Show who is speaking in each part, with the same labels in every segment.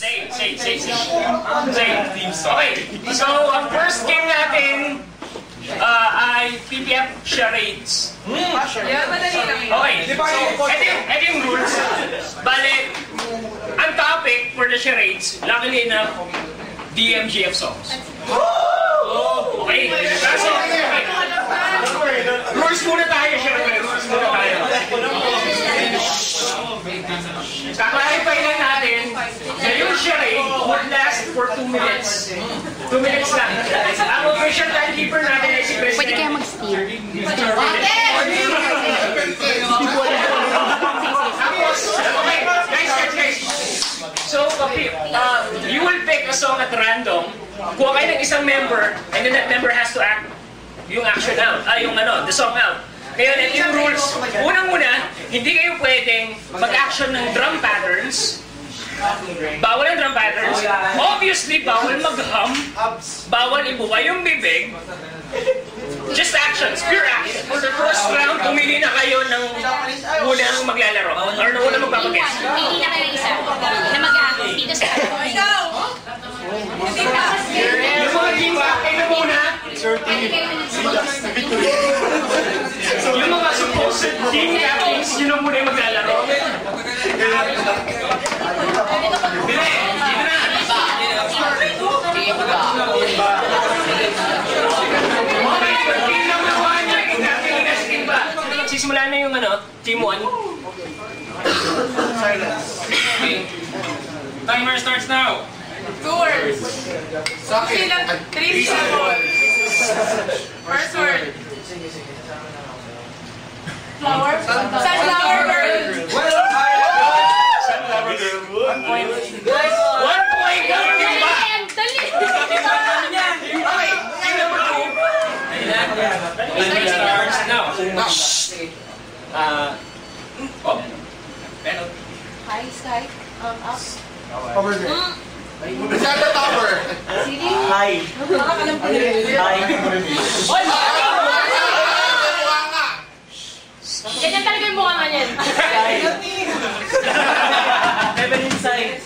Speaker 1: Same. Okay, so ang first game natin ay PPF charades. Okay, so ito yung rules. Bale, ang topic for the charades, luckily enough, DMGF songs. Okay, so rules muna tayo, syempre. Rules muna tayo. Kaklarify lang natin na yung charade would last for 2 minutes. 2 minutes lang. Ang official timekeeper natin ay si President.
Speaker 2: Pwede kaya mag-steer.
Speaker 1: Tapos, okay, guys. So, you will pick a song at random. Kuha kayo ng isang member, and then that member has to act yung action out. The song out. Ngayon, ito yung rules. Unang-una, hindi kayo pwedeng mag-action ng drum patterns. Bawal ang drum patterns. Obviously, bawal mag-hum. Bawal ibuwa yung bibig. Just actions, pure action. For the first round, pumili na kayo ng unang maglalaro. Or ng unang magpapag-guess.
Speaker 2: Pili na kayo ng isa na mag-action dito sa ikaw!
Speaker 1: Yung mga team kayo na muna. Yung mga supposed team captains, yun ang muna yung maglalaro. Dito na! Team number 1, yung captain na si team ba? Sisimula na yung team 1. Timer starts now.
Speaker 3: 2 words. Okay lang, 3 seconds. First word. Flower? Sunflower girl.
Speaker 1: Sunflower girl. 1 point. 1 point.
Speaker 2: Dali!
Speaker 1: Okay, team number 2. Timer starts now.
Speaker 2: Hi, Sky. Up.
Speaker 4: Over there. Masyado tower.
Speaker 2: Ceiling?
Speaker 4: Hi. Hi.
Speaker 2: Ganyan talaga yung mukha nga niyan.
Speaker 4: Heaven inside.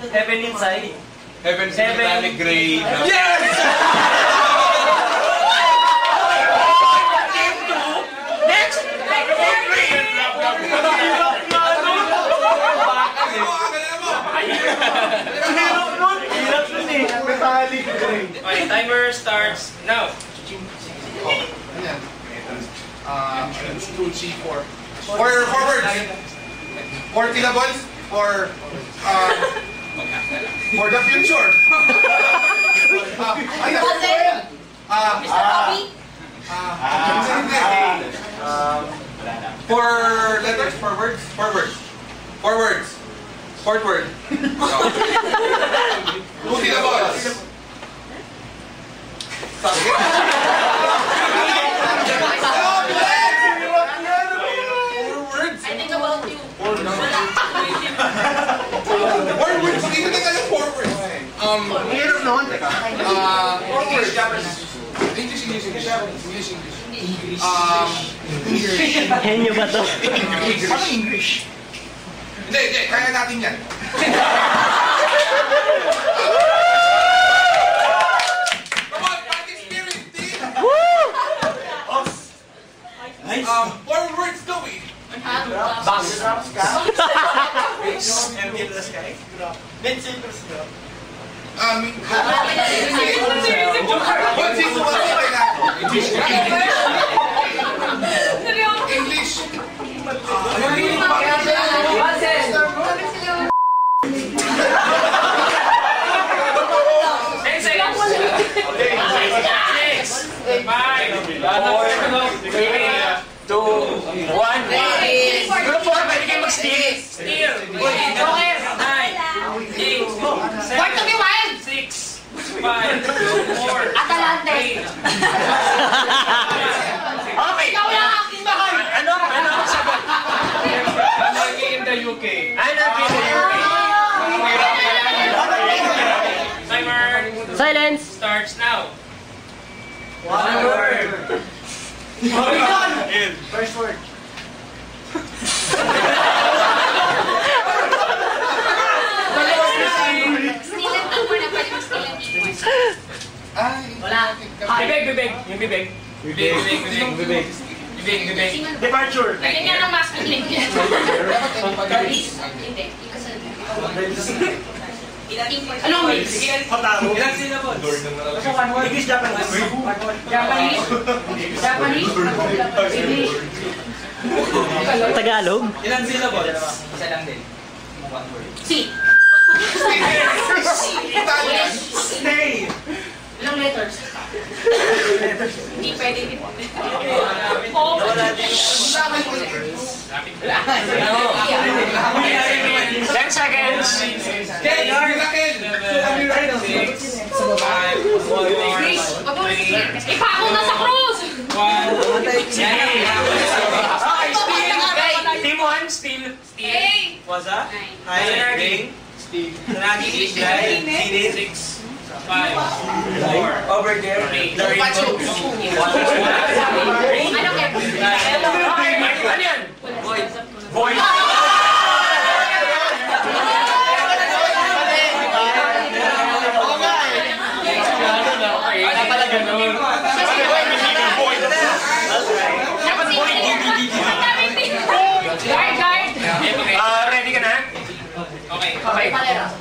Speaker 4: Heaven inside.
Speaker 5: Heaven Metallic Gray.
Speaker 4: Yes!
Speaker 1: Next! Okay, timer starts now.
Speaker 4: 2, 3, 4. For forwards. For syllables. For the future.
Speaker 2: Mr. Bobby?
Speaker 4: For letters, for words, for words. For words. Fourth word. 2 syllables.
Speaker 2: I think about you.
Speaker 4: Forwards. Hindi na kayo forwards.
Speaker 1: Hirap naman.
Speaker 4: Forwards. English.
Speaker 6: Henyo ba to?
Speaker 4: Ano English? Hindi. Kaya natin yan. Come on, fighting spirit, team! Four words daw eh. English.
Speaker 2: Atalante!
Speaker 1: Okay.
Speaker 2: Ikaw lang aking mahal!
Speaker 1: Ano ang sagot?
Speaker 5: Anarchy in the UK.
Speaker 1: Anarchy in the UK. Timer
Speaker 6: Silence!
Speaker 1: starts now.
Speaker 4: One word.
Speaker 1: First word.
Speaker 2: Wala.
Speaker 1: Bibig. Yung bibig.
Speaker 5: Bibig.
Speaker 1: Departure.
Speaker 2: Pwede nga ng masculine. Hindi. Anong mix?
Speaker 4: Ilang syllables?
Speaker 1: English, Japanese.
Speaker 2: Japanese? English?
Speaker 6: Tagalog?
Speaker 4: Ilang syllables? Isa lang din. One word.
Speaker 2: Si.
Speaker 4: Stay!
Speaker 2: Ilang letters? Hindi pwede din. Oo.
Speaker 1: 10 seconds.
Speaker 4: Ken!
Speaker 2: Chris, wag mo ipako na sa cross!
Speaker 1: Okay, Steel. Team 1, Steel.
Speaker 2: Hey!
Speaker 4: What's up?
Speaker 2: Nine.
Speaker 4: Hi, Ring. Tanagi, Isday, Sidin. 5, 4, over there, 3,
Speaker 2: Ano kaya?
Speaker 1: Ano yan? Void.
Speaker 2: Guard!
Speaker 1: Ready ka na?
Speaker 5: Okay.
Speaker 1: Okay.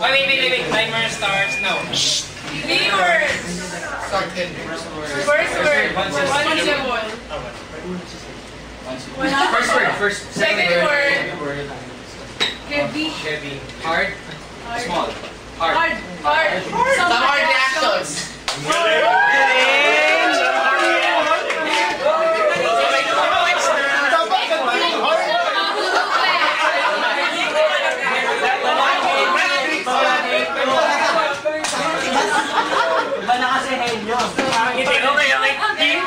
Speaker 5: Wait. Timer starts now.
Speaker 3: 3 words. First word. One syllable.
Speaker 5: First.
Speaker 3: Second word. Heavy.
Speaker 5: Heavy. Hard. Small.
Speaker 3: Hard.
Speaker 2: Some hard reactions.
Speaker 1: Okay. Team 2.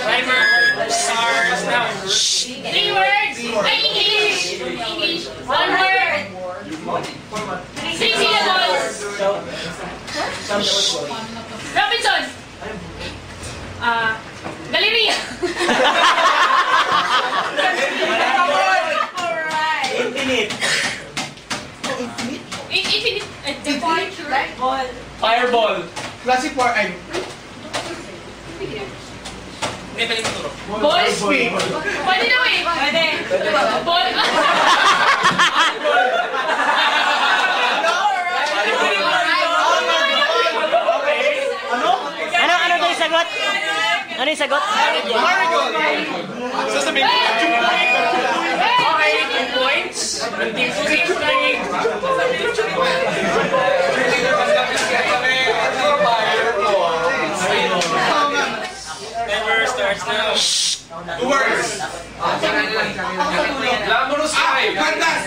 Speaker 1: Timer starts now.
Speaker 2: 3 words. Ay, English. 1 word. 3 syllables. Robinson. Galleria.
Speaker 3: Alright.
Speaker 2: Infinite.
Speaker 5: Fireball.
Speaker 6: Classic war ay.
Speaker 5: Hindi, pwede maturo.
Speaker 2: Ball. Pwede na eh. Pwede. Ball.
Speaker 6: Ano daw yung sagot? Ano yung sagot?
Speaker 1: Sasabihin ko. Okay, 2 points. Team 3. Timer starts now.
Speaker 4: 2 words.
Speaker 5: Glamorous five.
Speaker 4: Pandas!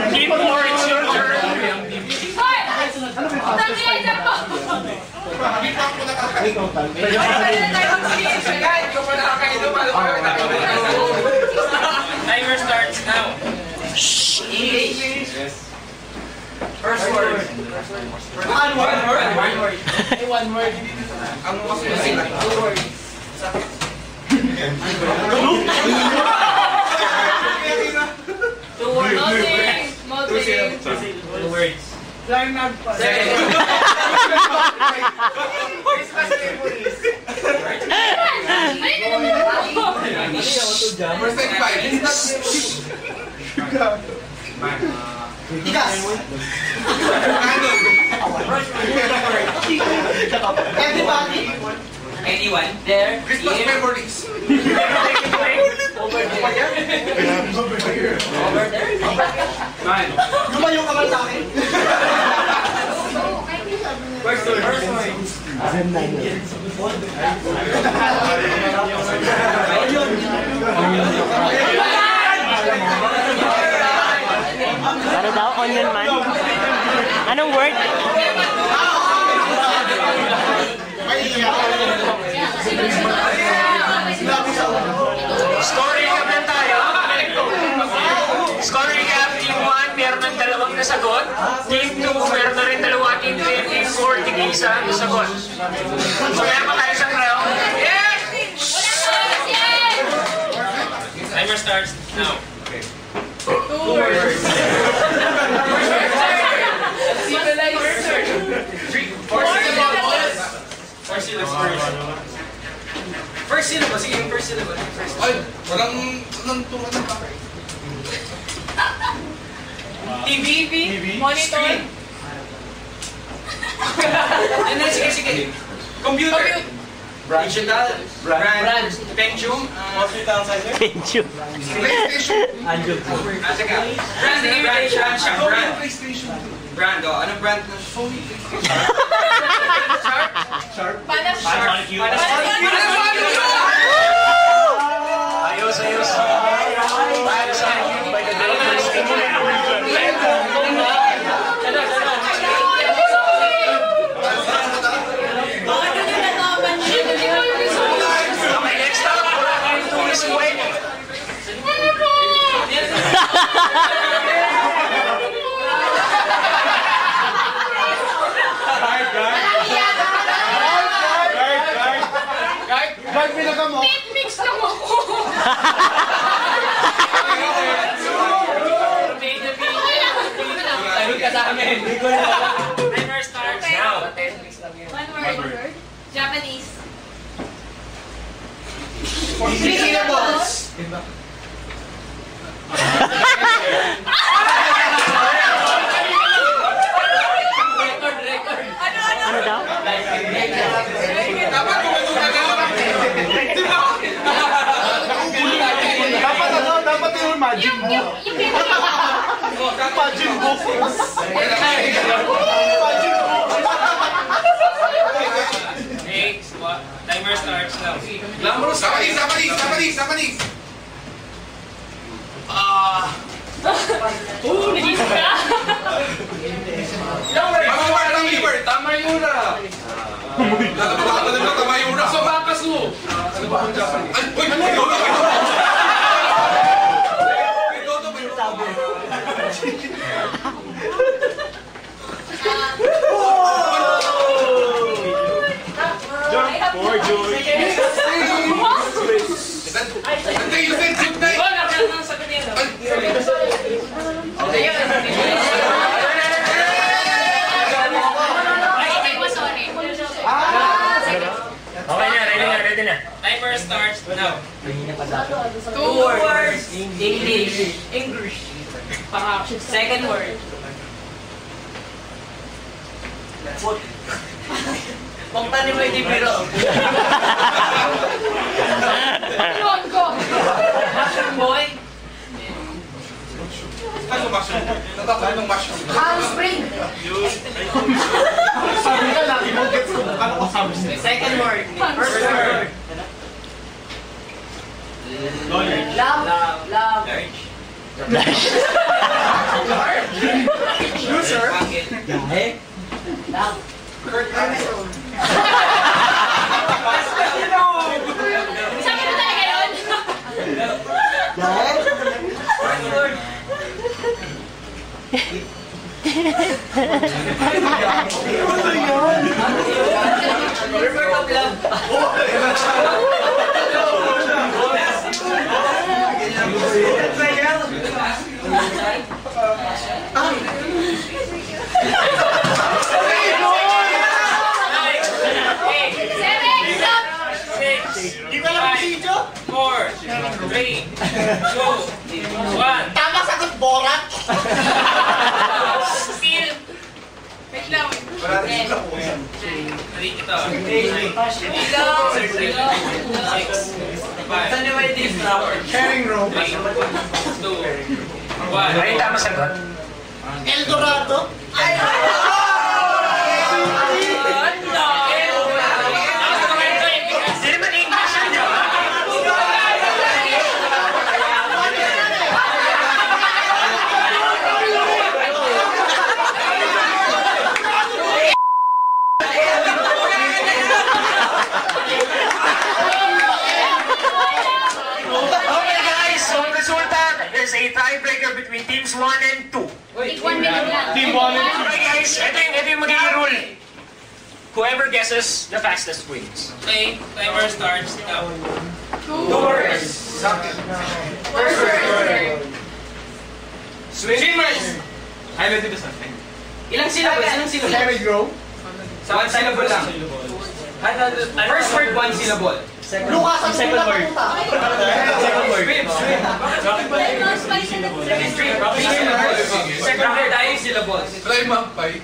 Speaker 1: Team 4, it's your turn. Timer starts now.
Speaker 4: First word. One word. Ang mas masing 2 words.
Speaker 1: Two words.
Speaker 4: First and 5. Tigas. Everybody.
Speaker 5: Anyone?
Speaker 4: There. Christmas memories.
Speaker 1: Over there.
Speaker 5: Man.
Speaker 4: Lumayo ka ba sa akin?
Speaker 5: First word.
Speaker 6: Ano daw? Onion man? Anong word?
Speaker 1: Story naman tayo. nasagot. Team 2, meron na rin dalawa. Team 3, Team 4, tig-isa nasagot. So, meron pa tayo isang round. Yes!
Speaker 5: Timer starts now.
Speaker 3: 2 words.
Speaker 5: First syllable first. First syllable, sige yung first syllable.
Speaker 4: Ay, walang turuan ng bakit.
Speaker 3: TV. Monitor.
Speaker 5: Ano, sige. Computer. Digital. Brand. Pentium.
Speaker 4: Hospital center.
Speaker 6: Thank you.
Speaker 4: PlayStation.
Speaker 5: Teka. Brand.
Speaker 4: PlayStation.
Speaker 5: Brand, oh. Anong brand na?
Speaker 4: Sony PlayStation. Sharp.
Speaker 3: Panasonic.
Speaker 1: Ayos. Para sa by the Delivers Team. Okay, next up, wala tayong tourist wedding.
Speaker 4: Guard, pinaga mo.
Speaker 2: Mix na mo ko.
Speaker 5: Ayun ka sa amin.
Speaker 1: Timer starts now.
Speaker 2: One word. Japanese.
Speaker 4: 3 syllables.
Speaker 6: Ano daw?
Speaker 4: Dapat kumagutan ka. Di ba? Dapat yung magic mo. Magic mo.
Speaker 5: Next, what? Timer starts now.
Speaker 4: Glamorous. Japanese.
Speaker 2: Bilis ka.
Speaker 4: Liver.
Speaker 5: Tamayura.
Speaker 4: Tamayura.
Speaker 5: Sobakasu.
Speaker 4: Ano ba ang Japanese? Uy! Hindi, you said good night!
Speaker 1: Okay na, ready na.
Speaker 5: Timer starts now.
Speaker 3: 2 words. English. Second word.
Speaker 5: Pangta ni mo hindi biro.
Speaker 2: Go.
Speaker 3: Mushroom boy.
Speaker 4: Ano mushroom? Natakot ng mushroom.
Speaker 2: Spring.
Speaker 4: Sabi ka lang, i-gets ko ano ko sabi niya.
Speaker 3: Second word. First word. Love.
Speaker 4: Loser?
Speaker 3: Love.
Speaker 2: Sabi mo talaga yun?
Speaker 3: River of love.
Speaker 4: Tama sagot, Borat!
Speaker 3: Still. Wait lang. Saan yung may deep flower?
Speaker 4: Herring rope.
Speaker 1: Ay, tama sagot.
Speaker 4: Eldorado? Ay!
Speaker 1: Hindi naman English yun, di ba? Okay guys, so ang resulta is a tiebreaker between teams 1 and 2.
Speaker 2: Take 1 minute lang.
Speaker 1: Okay guys, ito yung magiging rule. Whoever guesses the fastest wins.
Speaker 5: Okay, timer starts now.
Speaker 4: Swimmers!
Speaker 5: I will do something.
Speaker 4: Ilang syllables? One syllable lang. First word, one syllable.
Speaker 5: Second word.
Speaker 4: Second word. Second word, ay syllables.
Speaker 7: Try mampay.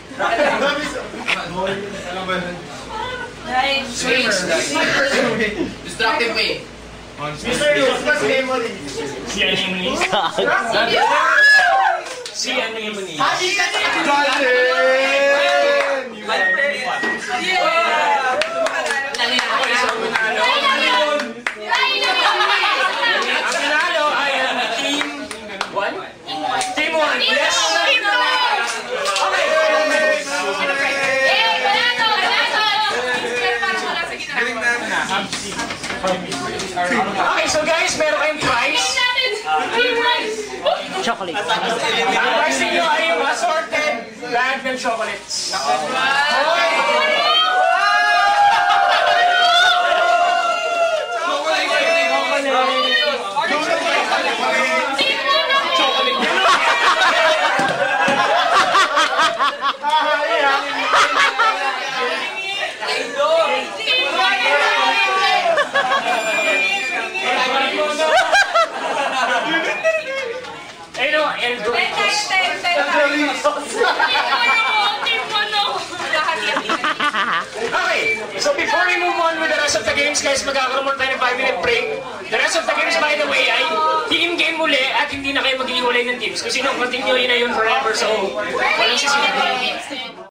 Speaker 1: Swimmers.
Speaker 7: Destructive way.
Speaker 1: Si Anemone. Ang nanalo ay ang Team 1. Team 1, yes! Okay. Okay, so guys, meron kayong prize.
Speaker 6: Chocolate.
Speaker 1: Ang prize ninyo ay yung assorted bag ng chocolates. Eh no, and okay, so before we move on with the rest of the games, guys, magkakaroon muna tayo ng 5-minute break. The rest of the games, by the way, ay team game uli at hindi na kayo mag-iwalay ng teams. Kasi no, continue yun na yun forever, so walang sisilipin.